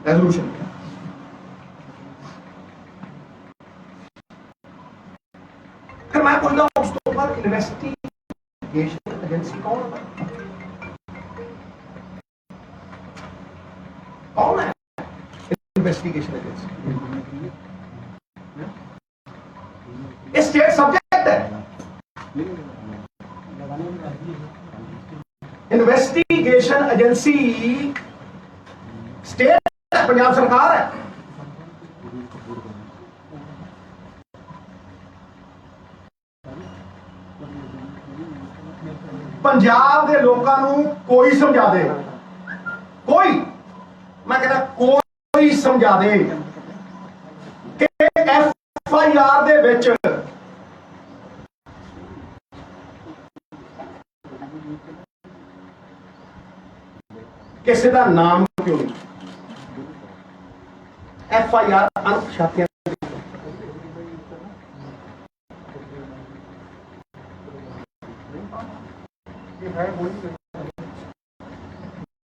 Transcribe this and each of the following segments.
Resolution. फिर मैं पूछता हूं उसके ऊपर इन्वेस्टिगेशन एजेंसी कौन है? कौन है इन्वेस्टिगेशन एजेंसी? स्टेट सब्जेक्ट है। इन्वेस्टिगेशन एजेंसी स्टेट है, पंजाब सरकार है। पंजाब के लोगों को कोई समझा दे, कोई, मैं कहता कोई समझा दे कि FIR दे विच किसी का नाम क्यों नहीं? FIR अनपछातियां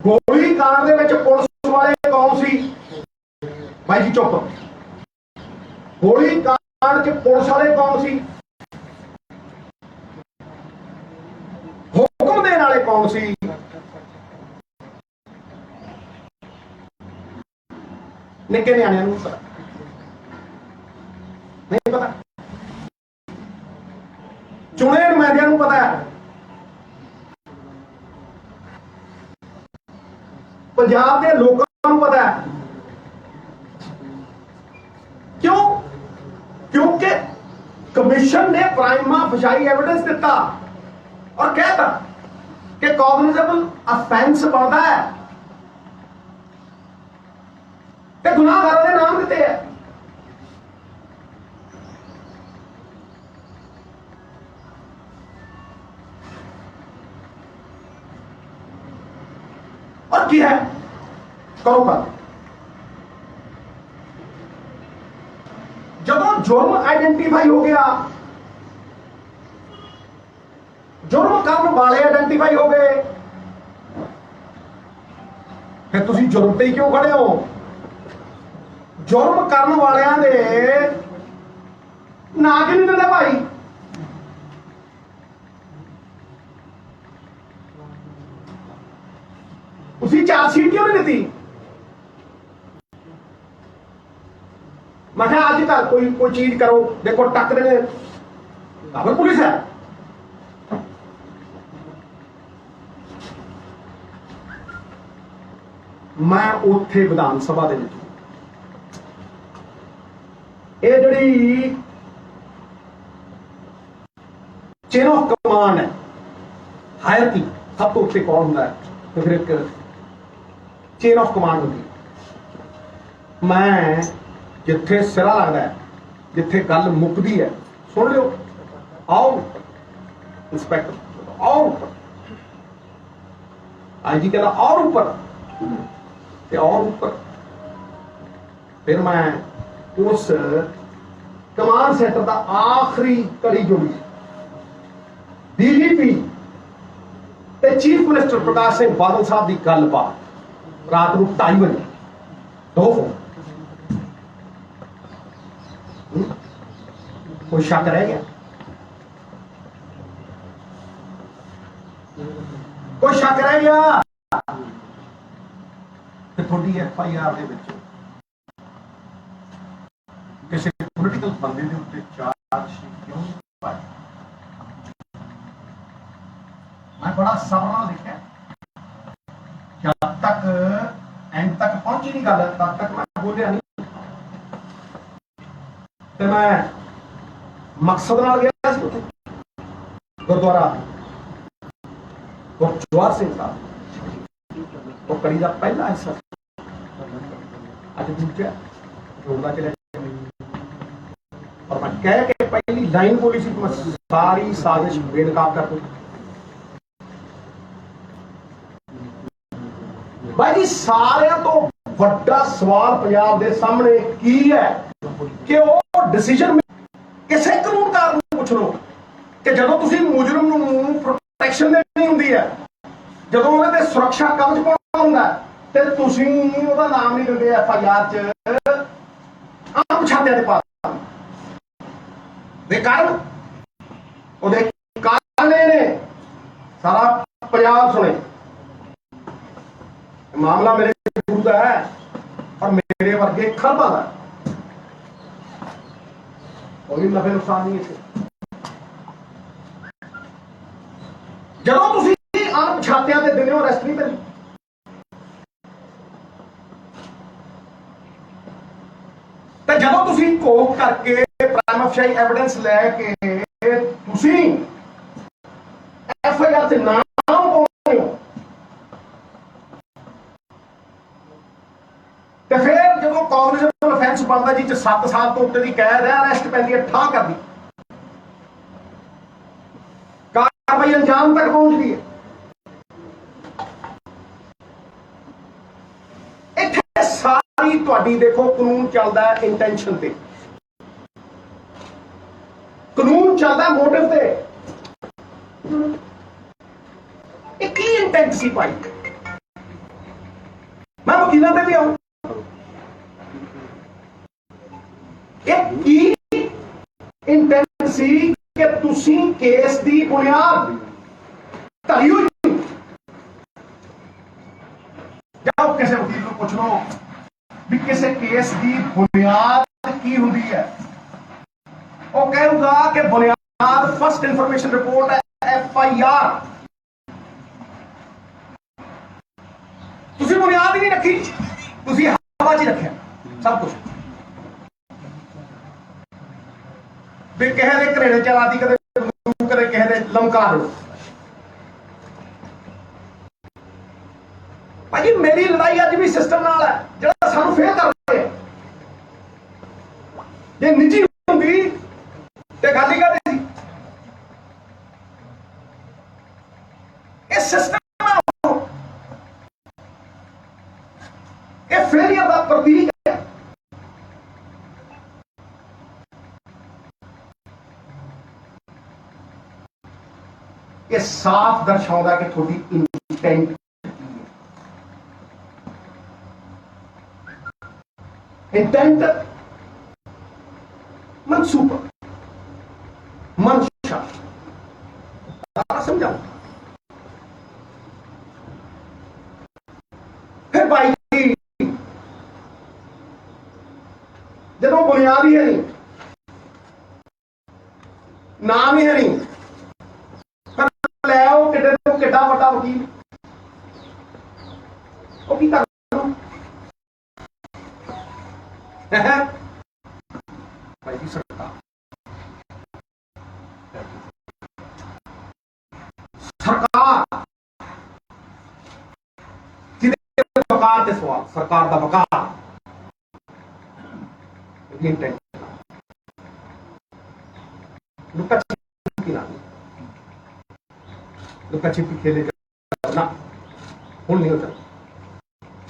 गोली कांड दे विच पुलिस वाले कौन सी? भाई जी चुप। गोली कांड के पुलिस वाले कौन सी? हुक्म देने वाले कौन सी? निक्के न्याणियां नूं पता नहीं, पता चुने नुमाइंदियां नूं पता है। पंजाब के लोगों को पता है। क्यों? क्योंकि कमीशन ने प्राइमा फसाई एविडेंस दिता और कहता कि कॉग्निजेबल ऑफेंस बनता है कि गुनाहगारों ने नाम दिते हैं। और की है करो बात। जब जुर्म आइडेंटिफाई हो गया, जुर्म करने वाले आइडेंटिफाई हो गए, फिर तुसी जुर्म पे ही क्यों खड़े हो? जुर्म करने वालियां दे ना क्यों नहीं दिंदे भाई? उसी चार्जशीट क्यों नहीं दी? मैं क्या आज तक कोई चीज करो, देखो टक देने खबर पुलिस है। मैं उत्थे विधान सभा दे विच ये जिहड़ी चेन ऑफ कमांड है, हायरकी, सब तो उत्ते कौन होंदा है? तो फिर एक चेन ऑफ कमांड होती है। मैं जिथे सिरा लगता है, जिथे गल मुकदी है, सुन लो, आओ इंस्पैक्टर आओ ऊपर, IG कहता और ऊपर, और ऊपर। फिर मैं उस कमांड सेंटर का आखिरी कड़ी जोड़ी DGP ते चीफ मिनिस्टर प्रकाश सिंह बादल साहब की गलबात रात को 2:30 बजे 2 फोन। कोई शक रह गया? कोई शक रह गया कि थोड़ी FIR दे विच किसी पोलिटिकल बंदे के उत्ते चार्जशीट क्यों पाई? मैं बड़ा सबर नाल लिखा, जब तक एंड तक पहुंची नहीं गल तब तक मैं बोलिया नहीं। तो मैं मकसद नाल गया गुरुद्वारा गुरजवार सिंह साहब, तो कड़ी का पहला हिस्सा अज दूजा जोड़ना चले, और मैं कह के पहली लाइन बोली सी, मैं सारी साजिश बेनकाब कर दूं। भाई जी सारे तो बड़ा सवाल पंजाब के सामने की है कि वो डिसीजन किसी कानूनकार को पूछ लो कि जो तुसी मुजरम नूं प्रोटेक्शन देनी हुंदी है, जो उन्होंने सुरक्षा कवच पाउणा हुंदा है, ਤੇ ਤੁਸੀਂ ਉਹਦਾ ਨਾਮ ਨਹੀਂ ਦਿੰਦੇ FIR 'ਚ, ਅਣਪਛਾਤਿਆਂ ਦੇ ਪਾ ਦੇ ਕਾਰਨ। ਉਹਦੇ ਕਾਰਨ ਇਹ ਨੇ, ਸਾਰਾ ਪੰਜਾਬ ਸੁਣੇ। ਮਾਮਲਾ ਮੇਰੇ ਗੁਰੂ ਦਾ ਹੈ और मेरे वर्गे खरबा का कोई नफे नुकसान नहीं इसे। जदों तुसीं अणपछातिਆਂ ਦੇ ਦਿਨੋਂ ਅਰੈਸਟ ਨਹੀਂ ਕਰੀ, ਤੇ ਜਦੋਂ ਤੁਸੀਂ ਕੋਕ ਕਰਕੇ ਪ੍ਰਾਈਮ ਫੇਸ਼ੀ ਐਵੀਡੈਂਸ ਲੈ ਕੇ ਤੁਸੀਂ FIR ਤੇ ਨਾਮ ਪਾਉਂਦੇ ਹੋ, ਤੇ ਫਿਰ ਜਦੋਂ ਕੌਗਨੀਜ਼ੇਬਲ ਅਫੈਂਸ ਬਣਦਾ ਜੀ 7 ਸਾਲ ਤੋਂ ਉੱਤੇ ਦੀ ਕੈਦ ਹੈ, ਅਰੈਸਟ ਪੈਂਦੀ ਹੈ, ਠਾਹ ਕਰਦੀ, ਕਾਰਵਾਈ ਅੰਜਾਮ ਤੱਕ ਪਹੁੰਚਦੀ ਹੈ। ਇੱਥੇ ਸਾਰੀ ਤੁਹਾਡੀ ਦੇਖੋ ਕਾਨੂੰਨ ਚੱਲਦਾ ਇੰਟੈਂਸ਼ਨ ਤੇ, ਕਾਨੂੰਨ ਚੱਲਦਾ ਮੋਟਿਵ ਤੇ। ਇਹ ਕੀ ਇੰਟੈਂਟ ਸੀ ਭਾਈ? ਮੈਂ ਵਕੀਲਾਂ ਤੇ ਵੀ ਆਉਂ, ਇਹ ਕੀ ਇੰਟੈਂਟ ਸੀ ਕਿ ਤੁਸੀਂ ਕੇਸ ਦੀ ਬੁਨਿਆਦ ਧਰੀ ਹੋਈ। ਜਾਓ ਕਿਸੇ ਵਕੀਲ ਨੂੰ ਪੁੱਛ ਲਓ ਵੀ ਕਿਸੇ ਕੇਸ ਦੀ ਬੁਨਿਆਦ ਕੀ ਹੁੰਦੀ ਹੈ, ਉਹ ਕਹੇਗਾ ਕਿ ਬੁਨਿਆਦ ਫਸਟ ਇਨਫੋਰਮੇਸ਼ਨ ਰਿਪੋਰਟ ਹੈ, FIR। ਤੁਸੀਂ ਬੁਨਿਆਦ ਹੀ ਨਹੀਂ ਰੱਖੀ, ਤੁਸੀਂ ਹਵਾ 'ਚ ਹੀ ਰੱਖਿਆ ਸਭ ਕੁਝ। ਵੀ ਕਿਸੇ ਦੇ ਘਰੇੜੇ ਚਲਾਦੀ, ਕਦੇ ਕਦੇ ਕਿਸੇ ਦੇ ਲਮਕਾ ਲਓ। ਭਾਜੀ ਮੇਰੀ ਲੜਾਈ ਅੱਜ ਵੀ ਸਿਸਟਮ ਨਾਲ ਹੈ ਜਿਹੜਾ ਸਾਨੂੰ ਫੇਲ ਕਰ ਰਿਹਾ ਹੈ। ਜੇ ਨਿੱਜੀ ਹੁੰਦੀ ਤੇ ਗੱਲ ਹੀ ਕਰਦੇ ਸੀ। ਇਹ ਸਿਸਟਮ ਹੈ, ਇਹ ਫੇਲਿਅਰ ਦਾ ਪ੍ਰਤੀਕ ਹੈ। ਇਹ ਸਾਫ਼ ਦਰਸਾਉਂਦਾ ਕਿ ਤੁਹਾਡੀ ਇੰਟੈਂਟ इंटेंट मनसूबा मंशा समझाओ। फिर भाई जब बुनियाद ही है नहीं, नाम ही है नहीं, फिर ले आओ किड्डा वड्डा वकील वो की कर भाई जी सरकार वकार के सवाल, सरकार का वकार लुका छिपी खेले ना हूं नहीं होता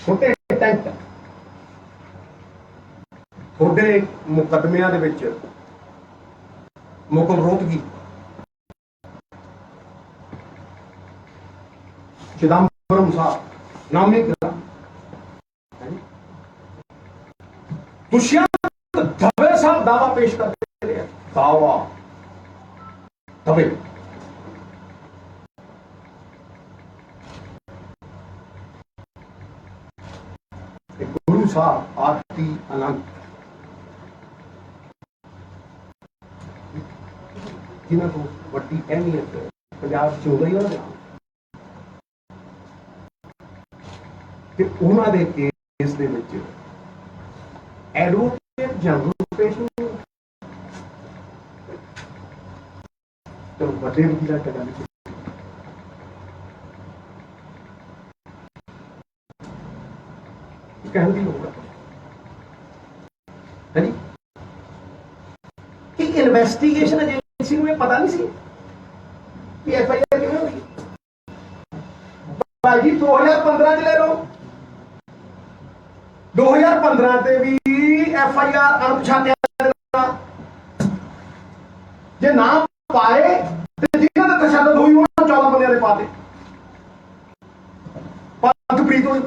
छोटे इंटेंट थोड़े मुकदमिया दे विच मुकुल रोहतगी, चिदंबरम साहब नामी दुष्यंत दवे साहब दावा पेश करते रहे। दावा दवे गुरु साहब आरती अनंत जिन्हों को वड्डी अहमियत पंजाब च हो गई कि उन्होंने केस दे विच एडवोकेट जनरल पेश तो बड़े वकील गल कहने की लोड़ है कि इन्वेस्टिगेशन एजेंसी को पता नहीं सी कि FIR किवें होई। भाई 2015 ले लो, 2015 ते भी FIR अणपछातिया जे ना पाए ते जिन्हां ते तशद्दुद हुई उन्हां 14 बंदियां दे पाते। पंथप्रीत होई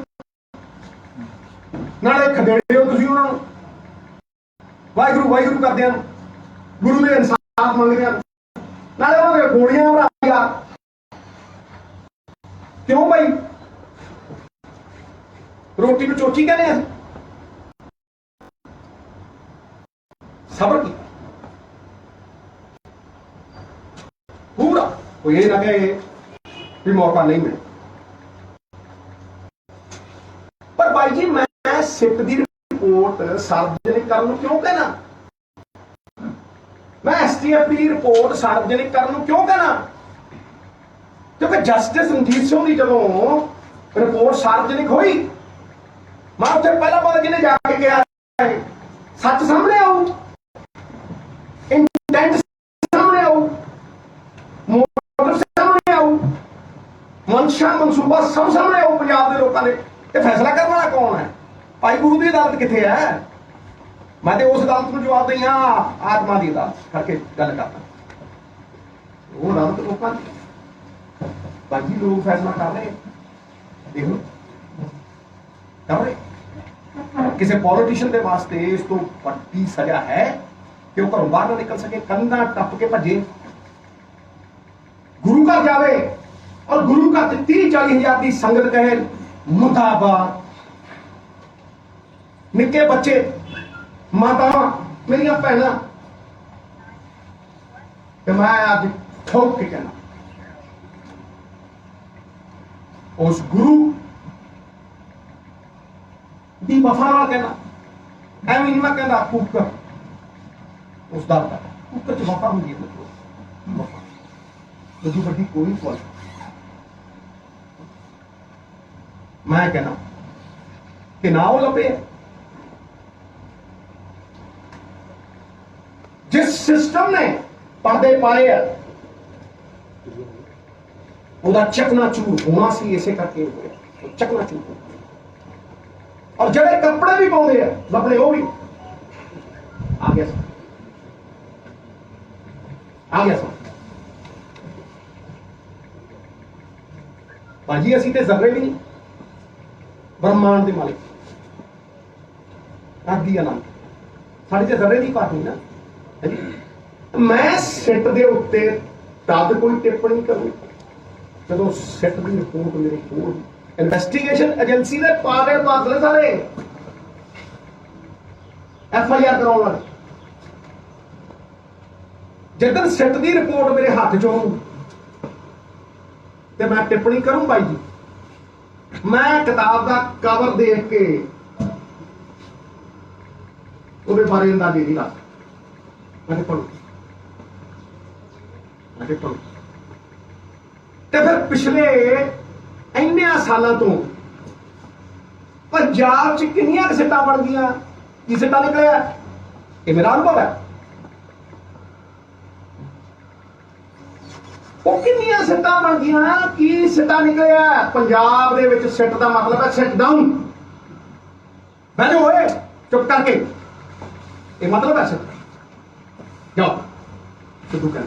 नाले खदेड़े हो तुसीं उन्हां नूं, वाहिगुरू वाहिगुरू करदे हैं, गुरु दे इंसाफ मंगदे हैं, नाले उन्हां दी गोलियां भरा क्यों भाई? रोटी में चोची कहने हैं, सबर की पूरा कोई ये ना कहे भी मौका नहीं मिले। पर भाई जी मैं सिट की रिपोर्ट सार्वजनिक करने क्यों कहना, मैं STF की रिपोर्ट सार्वजनिक करने क्यों कहना? क्योंकि जस्टिस रणजीत सिंह की जो रिपोर्ट सार्वजनिक हुई, मैं उसे पहला बार जिन्हें जाके कहा सच सामने आऊ, इंटेंट सामने आऊ, मोटिव सामने आऊ, मंशा मनसूबा सब सामने आऊ पंजाब के लोगों ने। ये फैसला करने वाला कौन है? भाई गुरु की अदालत कितने है? मैं तो उस अदालत को जवाब दी हाँ आत्मा की अदालत करके गल करता, वो अदालत लोगों की बाकी लोग फैसला कर रहे, देख लो कर रहे। किसी पॉलिटिशियन के वास्ते इस तो बड़ी सजा है कि वो घरों बाहर ना निकल सके, कंधा टप के भजे, गुरु घर जावे और गुरु घर 30-40 की संगत कहे मुर्दाबाद, निक्के बच्चे मातावां मेरिया भैन, मैं अज ठोक के कहना उस गुरु की वफा नाल कहना, एवं नहीं मैं कहना कुकर उस दर का कुकर च वफा होंगी है, वफा तो बड़ी कोई फल। मैं कहना कि ना वो लभे, जिस सिस्टम ने पर्दे पाए है ਉਹਦਾ चकनाचूर होना सी, इसे करके होया चकनाचूर होना। और जड़े कपड़े भी पाउंदे हैं लभने वो भी आ गया सर, आ गया सर। भाजी असी ते जर्रे भी नहीं, ब्रह्मांड के मालिक आदि आनंद साड़ी ते जर्रे की बात नहीं ना। मैं सिट दे उत्ते तद कोई टिप्पणी करूँ जो सिट की रिपोर्ट मेरे को इन्वेस्टिगेशन एजेंसी ने पागल पागल सारे FIR कराने वाले, जिदन सिट की रिपोर्ट मेरे हाथ चो तो मैं टिप्पणी करूं भाई जी। मैं किताब का कवर देख के ਉਹਦੇ ਬਾਰੇ ਅੰਦਾਜ਼ੇ नहीं ला मैं पढ़ू ਤੇ ਫਿਰ ਪਿਛਲੇ ਇੰਨਿਆਂ ਸਾਲਾਂ ਤੋਂ ਪੰਜਾਬ 'ਚ ਕਿੰਨੀਆਂ ਸਿੱਟਾਂ ਬਣ ਗਈਆਂ, ਕੀ ਸਿੱਟਾ ਨਿਕਲਿਆ, ਇਹ ਮੇਰਾ ਅਨੁਭਵ ਹੈ। ਉਹ ਕਿੰਨੀਆਂ ਸਿੱਟਾਂ ਬਣ ਗਈਆਂ, ਕੀ ਸਿੱਟਾ ਨਿਕਲਿਆ। ਪੰਜਾਬ ਦੇ ਵਿੱਚ ਸਿੱਟ ਦਾ ਮਤਲਬ ਹੈ ਸਿੱਟ ਡਾਊਨ, ਬੈਠੋ ਹੋਏ ਚੁੱਪ ਕਰਕੇ, ਇਹ ਮਤਲਬ ਹੈ ਸਿੱਟ ਜਾਓ ਸਿੱਧੂ ਕਰ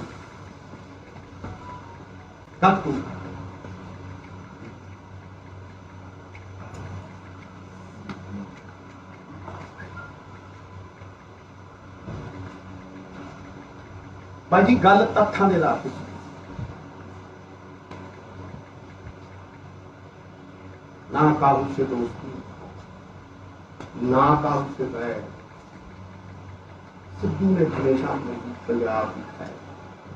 ਕੱਟ ਤੂੰ। भाई जी गल तत्थां दे आधार पर ना काबू से दोस्ती ना काबू से बैर, सिद्धू ने हमेशा मेरी पंजाब की है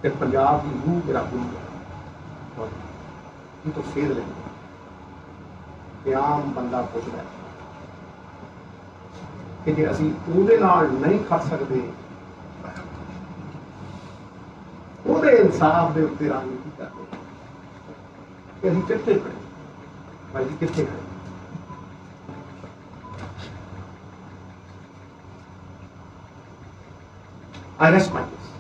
कि पंजाब की रूह मेरा गुरु है तो सेध लेंगे कि आम बंदा पुछदा कि जे असीं उहदे नाल नहीं खड़ सकते ਉਹਦੇ इंसाफ के उत्ते राजनीति करते कि असीं कित्थे खड़े, भाई जी कित्थे खड़े। I rest my case.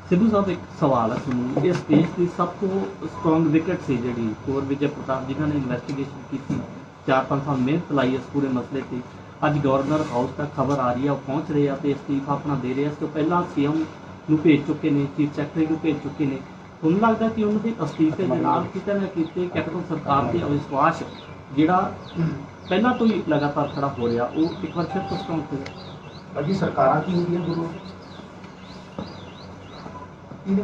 Sidhu साहब एक सवाल है सुनो, इस देश की सब तो स्ट्रॉन्ग विकेट सी जी कुंवर विजय प्रताप जिन्होंने इन्वेस्टिगेशन की थी, 4-5 साल मेहनत लाई इस पूरे मसले से। ਅੱਜ ਗਵਰਨਰ ਹਾਊਸ ਤੱਕ ਖਬਰ ਆ ਰਹੀ ਹੈ, ਉਹ ਪਹੁੰਚ ਰਹੇ ਆ ਤੇ ਅਸਤੀਫਾ ਆਪਣਾ ਦੇ ਰਹੇ ਆ। ਇਸ ਤੋਂ ਪਹਿਲਾਂ CM ਨੂੰ ਭੇਜ ਚੁੱਕੇ ਨੇ, ਚੀਫ ਸੈਕਟਰੀ ਨੂੰ ਭੇਜ ਚੁੱਕੇ ਨੇ। ਤੁਹਾਨੂੰ ਲੱਗਦਾ ਕਿ ਉਹਨਾਂ ਦੇ ਅਸਤੀਫੇ ਦੇ ਨਾਲ ਕਿਤੇ ਨਾ ਕਿਤੇ ਕੈਪਟਨ ਸਰਕਾਰ ਤੇ ਅਵਿਸ਼ਵਾਸ ਜਿਹੜਾ ਪਹਿਲਾਂ ਤੋਂ ਹੀ ਲਗਾਤਾਰ ਖੜਾ ਹੋ ਰਿਹਾ ਉਹ ਇੱਕ ਵਾਰ ਫਿਰ ਤੋਂ ਸਟਰੋਂਗ ਹੋ ਗਿਆ। ਬਾਕੀ ਸਰਕਾਰਾਂ ਕੀ ਹੁੰਦੀਆਂ ਗੁਰੂ ਕੀ ਨੇ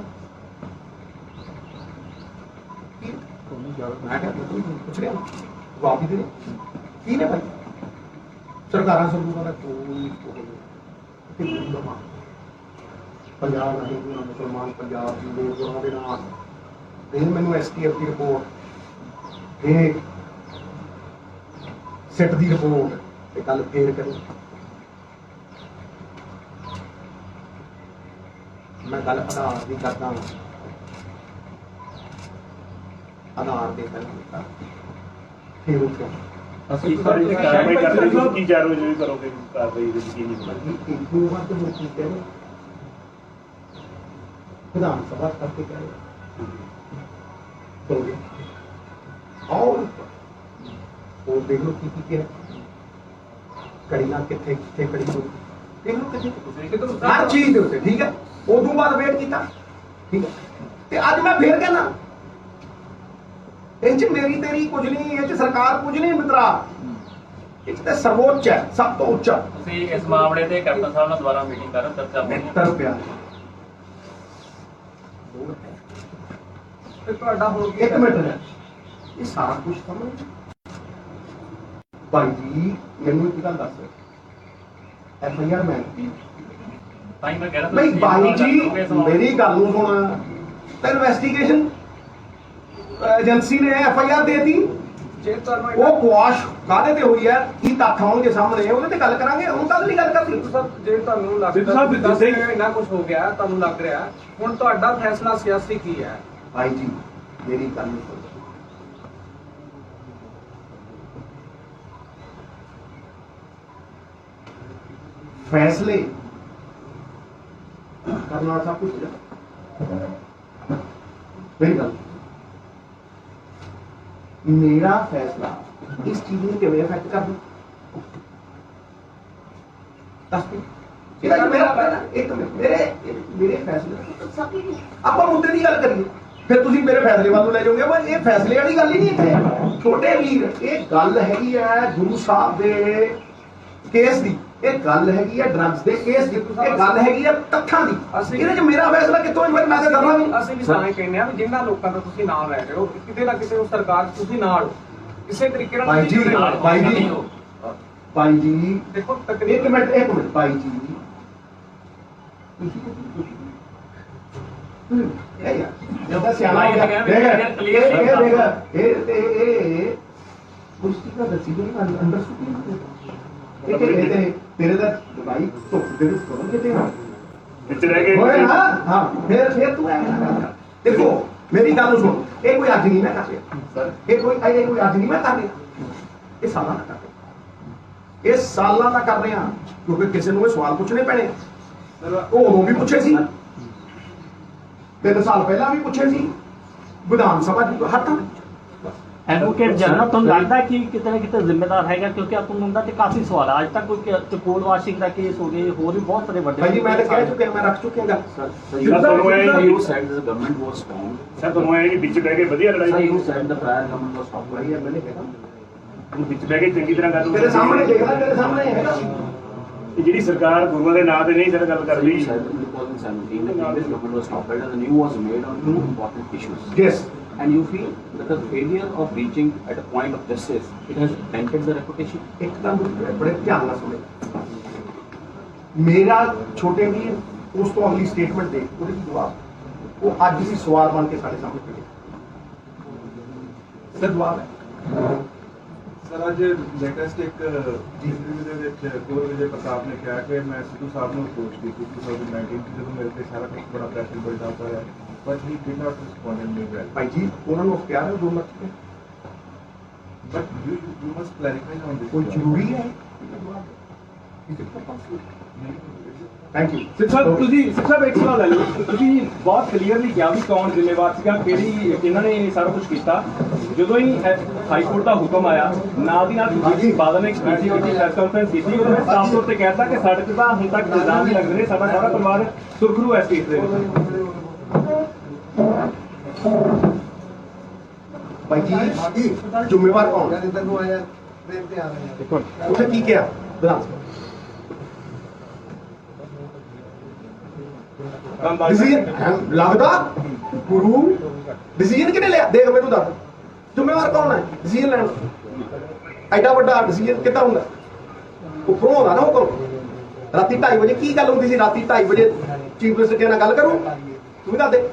ਤੁਹਾਨੂੰ ਜ਼ਿਆਦਾ ਮੈਂ ਕਹਿੰਦਾ ਪੁੱਛ ਰਿਹਾ ਜਵਾਬ ਹੀ ਦੇ ਕੀ ਨੇ ਭਾਈ ਸਰਕਾਰਾਂ ਸੰਬੰਧਾਂ ਦਾ ਕੋਈ ਪੰਜਾਬ ਦਾ ਹਿੰਦੂ ਮੁਸਲਮਾਨ ਪੰਜਾਬ ਦੀ ਲੋਕ ਉਹਨਾਂ ਦੇ ਨਾਲ ਇਹ ਮੈਨੂੰ ਐਸਟੀਐਫ ਦੀ ਰਿਪੋਰਟ ਇਹ ਸਿੱਟ ਦੀ ਰਿਪੋਰਟ ਤੇ ਕੱਲ ਫੇਰ ਕਰੋ ਮੈਂ ਗੱਲ ਆਧਾਰ ਦੀ ਕਰਦਾ ਆਧਾਰ ਦੇ ਪਹਿਲਾਂ ਫਿਰ ਉਹ ਕਿਉਂ ਅਸੀਂ ਕਾਰਵਾਈ ਕਰਦੇ ਹੋ ਕੀ 4 ਵਜੇ ਵੀ ਕਰੋਗੇ ਕਾਰਵਾਈ ਦੇ ਕੀ ਨਹੀਂ ਬਾਕੀ ਇੱਕ ਨੂੰ ਵਾਰ ਤੇ ਮੈਂ ਕੀ ਕਹਿ ਰਿਹਾ ਵਿਧਾਨ ਸਭਾ ਕਰਕੇ ਕਹਿ ਰਿਹਾ ਕਰੋਗੇ ਆਓ ਉਹ ਦੇਖ ਲਓ ਕੀ ਕਿਹਾ ਕੜੀ ਨਾਲ ਕਿੱਥੇ ਕਿੱਥੇ ਕੜੀ ਹੋ ਦੇਖ ਲਓ ਕਿੱਥੇ ਹਰ ਚੀਜ਼ ਦੇ ਉੱਤੇ ਠੀਕ ਹੈ ਉਦੋਂ ਬਾਅਦ ਵੇਟ ਕੀਤਾ ਠੀਕ ਹੈ ਤੇ ਅੱਜ ਮੈਂ ਫੇਰ ਕਹਿਣਾ ਇਹ ਚ ਮੇਰੀ ਤੇਰੀ ਕੁਝ ਨਹੀਂ ਇਹ ਚ ਸਰਕਾਰ ਕੁਝ ਨਹੀਂ ਮਿੱਤਰਾ ਇਹ ਚ ਤੇ ਸਰਵੋੱਚ ਹੈ ਸਭ ਤੋਂ ਉੱਚਾ ਤੁਸੀਂ ਇਸ ਮਾਮਲੇ ਤੇ ਕੈਪਟਨ ਸਾਹਿਬ ਨਾਲ ਦੁਬਾਰਾ ਮੀਟਿੰਗ ਕਰੋ ਚਰਚਾ ਮਿੱਤਰ ਪਿਆਰ ਤੇ ਤੁਹਾਡਾ ਹੁਣ ਇੱਕ ਮਿੰਟ ਹੈ ਇਹ ਸਾਰਾ ਕੁਝ ਸਮਝ ਭਾਈ ਜੀ ਮੈਨੂੰ ਇੱਕ ਗੱਲ ਦੱਸ ਐਫਆਈਆਰ ਮੈਂ ਤਾਂ ਹੀ ਮੈਂ ਕਹਿ ਰਿਹਾ ਨਹੀਂ ਭਾਈ ਜੀ ਮੇਰੀ ਗੱਲ ਨੂੰ ਸੁਣ ਤਾਂ ਇਨਵੈਸਟੀਗੇਸ਼ਨ ਏਜੰਸੀ ਨੇ ਐਫਆਈਆਰ ਦੇਤੀ ਜੇ ਤੁਹਾਨੂੰ ਉਹ ਕੁਆਸ਼ ਕਾਹਦੇ ਤੇ ਹੋਈ ਹੈ ਕੀ ਤੱਥ ਆਉਣਗੇ ਸਾਹਮਣੇ ਉਹਦੇ ਤੇ ਗੱਲ ਕਰਾਂਗੇ ਹੁਣ ਕਦ ਨਹੀਂ ਗੱਲ ਕਰਨੀ ਜੇ ਤੁਹਾਨੂੰ ਲੱਗਦਾ ਕਿ ਇੰਨਾ ਕੁਝ ਹੋ ਗਿਆ ਤੁਹਾਨੂੰ ਲੱਗ ਰਿਹਾ ਹੁਣ ਤੁਹਾਡਾ ਫੈਸਲਾ ਸਿਆਸੀ ਕੀ ਹੈ ਭਾਈ ਜੀ ਮੇਰੀ ਗੱਲ ਨੂੰ ਸੁਣੋ ਫੈਸਲੇ ਕਰਨਾ ਸਭ ਕੁਝ ਮੇਰੀ ਗੱਲ ਮੇਰਾ ਫੈਸਲਾ ਇਸ ਚੀਜ਼ ਨੂੰ ਕਿਵੇਂ ਅਫੈਕਟ ਕਰ ਦੂ ਦੱਸ ਇਹਦਾ ਮੇਰਾ ਇੱਕ ਮਿੰਟ ਮੇਰੇ ਫੈਸਲੇ ਆਪਾਂ ਮੁੱਦੇ ਦੀ ਗੱਲ ਕਰੀਏ ਫਿਰ ਤੁਸੀਂ ਮੇਰੇ ਫੈਸਲੇ ਵੱਲ ਨੂੰ ਲੈ ਜਾਓਗੇ ਪਰ ਇਹ ਫੈਸਲੇ ਵਾਲੀ ਗੱਲ ਹੀ ਨਹੀਂ ਇੱਥੇ ਛੋਟੇ ਵੀਰ ਇਹ ਗੱਲ ਹੈਗੀ ਹੈ ਗੁਰੂ ਸਾਹਿਬ ਦੇ ਕੇਸ ਦੀ ਇਹ ਗੱਲ ਹੈਗੀ ਹੈ ਡਰੱਗਸ ਦੇ ਕੇਸ ਦੀ ਇਹ ਗੱਲ ਹੈਗੀ ਹੈ ਤੱਥਾਂ ਦੀ ਇਹਦੇ ਚ ਮੇਰਾ ਫੈਸਲਾ ਕਿੱਥੋਂ ਮੈਂ ਤਾਂ ਕਰਨਾ ਨਹੀਂ ਅਸੀਂ ਵੀ ਤਾਂ ਇਹ ਕਹਿੰਦੇ ਆ ਵੀ ਜਿਨ੍ਹਾਂ ਲੋਕਾਂ ਦਾ ਤੁਸੀਂ ਨਾਮ ਲੈ ਰਹੇ ਹੋ ਕਿਤੇ ਨਾ ਕਿਤੇ ਉਹ ਸਰਕਾਰ 'ਚ ਤੁਸੀਂ ਨਾਲ ਹੋ ਕਿਸੇ ਤਰੀਕੇ ਨਾਲ ਭਾਈ ਜੀ ਭਾਈ ਜੀ ਦੇਖੋ ਇੱਕ ਮਿੰਟ ਭਾਈ ਜੀ ਇਹ ਯਾਰ ਤਾਂ ਸਿਆਣਾ ਹੋ ਗਿਆ ਇਹ ਕੁਸ਼ਤੀ ਦਾ ਦੱਸੀ ਨਹੀਂ ਅੰਦਰ ਸੁਣੀ ਇਹ ਤੇਰੇ ਦਾ ਭਾਈ ਧੁੱਪ ਦੇ ਵਿੱਚ ਕਰੋ ਕਿਤੇ ਵਿੱਚ ਰਹਿ ਗਏ ਹੋਏ ਨਾ ਹਾਂ ਫਿਰ ਤੂੰ ਐ ਦੇਖੋ ਮੇਰੀ ਗੱਲ ਨੂੰ ਸੁਣ ਇਹ ਕੋਈ ਅੱਜ ਨਹੀਂ ਮੈਂ ਕਰ ਰਿਹਾ ਸਰ ਇਹ ਕੋਈ ਅੱਜ ਨਹੀਂ ਮੈਂ ਕਰ ਰਿਹਾ ਇਹ ਸਾਲਾਂ ਦਾ ਕਰ ਰਿਹਾ ਇਹ ਸਾਲਾਂ ਦਾ ਕਰ ਰਿਹਾ ਕਿਉਂਕਿ ਕਿਸੇ ਨੂੰ ਇਹ ਸਵਾਲ ਪੁੱਛਣੇ ਪੈਣੇ ਉਹ ਉਦੋਂ ਵੀ ਪੁੱਛੇ ਸੀ 3 ਸਾਲ ਪਹਿਲਾਂ ਵੀ ਪੁੱਛੇ ਸੀ ਵਿਧਾਨ ਸਭਾ ਦੀ ਹੱਥ ਐਡਵੋਕੇਟ ਜਨਰਲ ਤੁਹਾਨੂੰ ਲੱਗਦਾ ਕਿ ਕਿਤੇ ਨਾ ਕਿਤੇ ਜ਼ਿੰਮੇਦਾਰ ਹੈਗਾ ਕਿਉਂਕਿ ਤੁਹਾਨੂੰ ਉਹਨਾਂ ਤੇ ਕਾਫੀ ਸਵਾਲ ਆ ਅੱਜ ਤੱਕ ਕੋਈ ਚਪੋਲ ਵਾਸ਼ਿੰਗ ਦਾ ਕੇਸ ਹੋ ਗਏ ਹੋਰ ਵੀ ਬਹੁਤ ਸਾਰੇ ਵੱਡੇ ਭਾਈ ਜੀ ਮੈਂ ਤਾਂ ਕਹਿ ਚੁੱਕਿਆ ਮੈਂ ਰੱਖ ਚੁੱਕਿਆ ਗੱਲ ਸਰ ਤੁਹਾਨੂੰ ਇਹ You said the government was strong. Sir ਤੁਹਾਨੂੰ ਇਹ ਕਿ ਵਿੱਚ ਬਹਿ ਕੇ ਵਧੀਆ Sir, ਲੜਾਈ you said the prior government was strong. ਭਾਈ ਮੈंने ਕਿਹਾ ਹੁਣ ਵਿੱਚ ਬਹਿ ਕੇ ਚੰਗੀ ਤਰ੍ਹਾਂ ਗੱਲ ਤੇਰੇ ਸਾਹਮਣੇ ਦੇਖਦਾ ਤੇਰੇ ਸਾਹਮਣੇ ਹੈਗਾ ਇਹ ਜਿਹੜੀ ਸਰਕਾਰ ਗੁਰੂਆਂ ਦੇ ਨਾਂ ਤੇ ਨਹੀਂ ਸਰ ਗੱਲ So ਕਰਦੀ you said in 2017 the previous government was stoppered and the new was made on two important issues. Yes And you feel that the failure of reaching at a point of justice, it has dented the reputation? ਇੱਕ ਤਾਂ ਬੜੇ ਧਿਆਨ ਨਾਲ ਸੁਣੇ ਮੇਰਾ ਛੋਟੇ ਵੀਰ ਉਸ ਤੋਂ ਅਗਲੀ ਸਟੇਟਮੈਂਟ ਦੇ ਉਹਦੇ ਕੀ ਜਵਾਬ ਉਹ ਅੱਜ ਵੀ ਸਵਾਲ ਬਣ ਕੇ ਸਾਡੇ ਸਾਹਮਣੇ ਖੜੇ ਸਰ ਜਵਾਬ ਹੈ ਸਰ ਅੱਜ ਲੇਟੈਸਟ ਇੱਕ ਇੰਟਰਵਿਊ ਦੇ ਵਿੱਚ ਕੋਰ ਵਿਜੇ ਪ੍ਰਤਾਪ ਨੇ ਕਿਹਾ ਕਿ ਮੈਂ ਸਿੱਧੂ ਸਾਹਿਬ ਨੂੰ ਅਪਰੋਚ ਕੀਤੀ 2019 ਚ ਜਦੋਂ ਮੇਰੇ ਤੇ ਸਾਰਾ ਕੁਝ ਬੜਾ ਪ੍ਰੈਸ਼ਰ ਬੜਾ ਹੋਇਆ but he did not respond in me well ਭਾਈ ਜੀ ਉਹਨਾਂ ਨੂੰ ਪਿਆਰ ਹੈ ਜੋ ਮਰਜ਼ੀ but you must clarify on this ਕੋਈ ਜ਼ਰੂਰੀ ਹੈ ਥੈਂਕ ਯੂ ਸਿੱਖ ਸਾਹਿਬ ਇੱਕ ਸਵਾਲ ਹੈ ਜੀ ਤੁਸੀਂ ਬਹੁਤ ਕਲੀਅਰਲੀ ਕਿਹਾ ਵੀ ਕੌਣ ਜ਼ਿੰਮੇਵਾਰ ਸੀਗਾ ਕਿਹੜੀ ਇਹਨਾਂ ਨੇ ਸਾਰਾ ਕੁਝ ਕੀਤਾ ਜਦੋਂ ਹੀ ਹਾਈ ਕੋਰਟ ਦਾ ਹੁਕਮ ਆਇਆ ਨਾਲ ਦੀ ਨਾਲ ਜੀ ਬਾਦਲ ਨੇ ਸਪੀਚ ਕੀਤੀ ਪ੍ਰੈਸ ਕਾਨਫਰੰਸ ਕੀਤੀ ਉਹਨੇ ਸਾਫ਼ ਤੌਰ ਤੇ ਕਹਿਤਾ ਕਿ ਸਾਡੇ ਤੇ ਤਾਂ ਹੁਣ ਤੱਕ ਇਲਜ਼ਾਮ ਹੀ ਲੱਗਦੇ ਨੇ ਸਾਡਾ ਸਾਰਾ ਪਰਿਵਾਰ ਸੁਰਖਰੂ ਹੈ ਇਸ ਕੇਸ ਦੇ ਵਿੱਚ ਭਾਈ ਜੀ ਜ਼ਿੰਮੇਵਾਰ ਕੌਣ ਉੱਥੇ ਕੀ ਕਿਹਾ ਵਿਧਾਨ ਸਭਾ ਡਿਸੀਜਨ ਲੱਗਦਾ ਗੁਰੂ ਡਿਸੀਜਨ ਕਿਹਨੇ ਲਿਆ ਦੇਖ ਮੈਨੂੰ ਦੱਸ ਜ਼ਿੰਮੇਵਾਰ ਕੌਣ ਹੈ ਡਿਸੀਜਨ ਲੈਣ ਐਡਾ ਵੱਡਾ ਡਿਸੀਜਨ ਕਿੱਦਾਂ ਹੁੰਦਾ ਉੱਪਰੋਂ ਆਉਂਦਾ ਨਾ ਹੁਕਮ ਰਾਤੀ 2:30 ਵਜੇ ਕੀ ਗੱਲ ਹੁੰਦੀ ਸੀ ਰਾਤੀ 2:30 ਵਜੇ ਚੀਫ ਮਿਨਿਸਟਰ ਨਾਲ ਗੱਲ ਕਰੂੰ ਤੂੰ ਵੀ ਦੱਸ ਦੇ